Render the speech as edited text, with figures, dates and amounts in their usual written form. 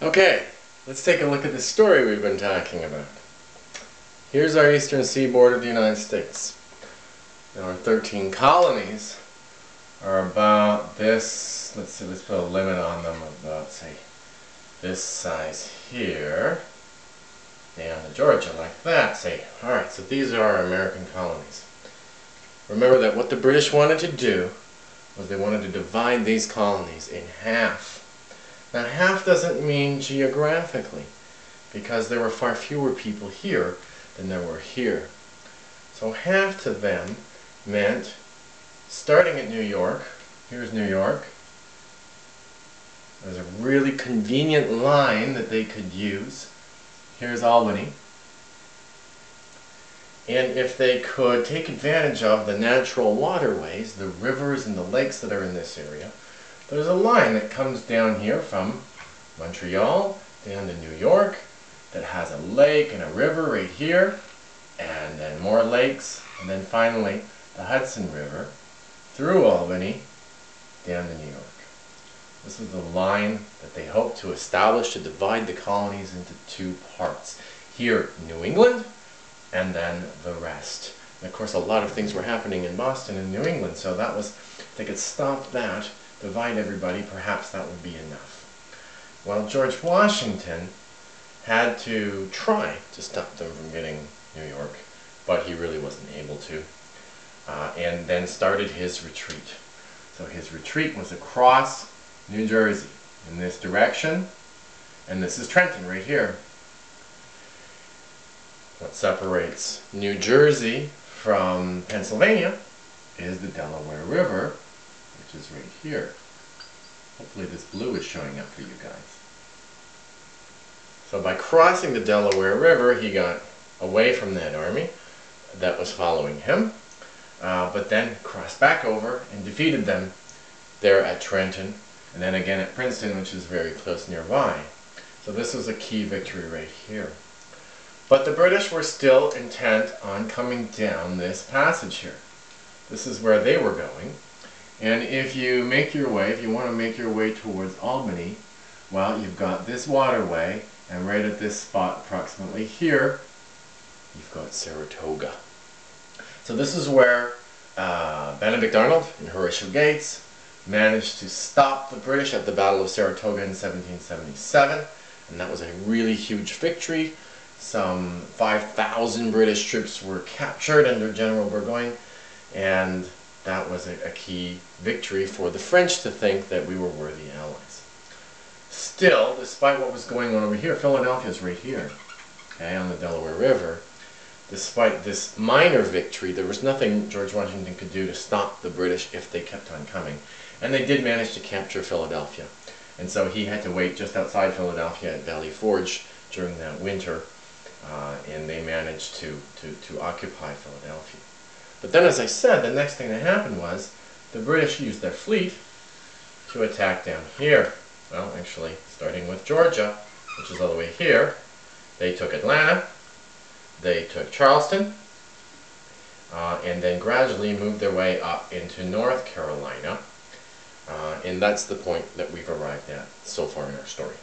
Okay, let's take a look at the story we've been talking about. Here's our eastern seaboard of the United States. Now our 13 colonies are about this, let's put a limit on them of about, say, this size here, down to Georgia, like that, say. Alright, so these are our American colonies. Remember that what the British wanted to do was they wanted to divide these colonies in half. Now half doesn't mean geographically, because there were far fewer people here than there were here. So half to them meant starting at New York. Here's New York. There's a really convenient line that they could use. Here's Albany. And if they could take advantage of the natural waterways, the rivers and the lakes that are in this area, there's a line that comes down here from Montreal down to New York that has a lake and a river right here, and then more lakes, and then finally the Hudson River through Albany down to New York. This was the line that they hoped to establish to divide the colonies into two parts. Here, New England, and then the rest. And of course, a lot of things were happening in Boston and New England, so that was, if they could stop that, divide everybody, perhaps that would be enough. Well, George Washington had to try to stop them from getting New York, but he really wasn't able to, and then started his retreat. So his retreat was across New Jersey in this direction, and this is Trenton right here. What separates New Jersey from Pennsylvania is the Delaware River, which is right here. Hopefully this blue is showing up for you guys. So by crossing the Delaware River, he got away from that army that was following him, but then crossed back over and defeated them there at Trenton, and then again at Princeton, which is very close nearby. So this was a key victory right here. But the British were still intent on coming down this passage here. This is where they were going. And if you make your way, if you want to make your way towards Albany, well, you've got this waterway, and right at this spot, approximately here, you've got Saratoga. So this is where Benedict Arnold and Horatio Gates managed to stop the British at the Battle of Saratoga in 1777, and that was a really huge victory. Some 5,000 British troops were captured under General Burgoyne, and that was a key victory for the French to think that we were worthy allies. Still, despite what was going on over here, Philadelphia is right here, okay, on the Delaware River. Despite this minor victory, there was nothing George Washington could do to stop the British if they kept on coming. And they did manage to capture Philadelphia. And so he had to wait just outside Philadelphia at Valley Forge during that winter, and they managed to occupy Philadelphia. But then, as I said, the next thing that happened was the British used their fleet to attack down here. Well, actually, starting with Georgia, which is all the way here, they took Atlanta, they took Charleston, and then gradually moved their way up into North Carolina. And that's the point that we've arrived at so far in our story.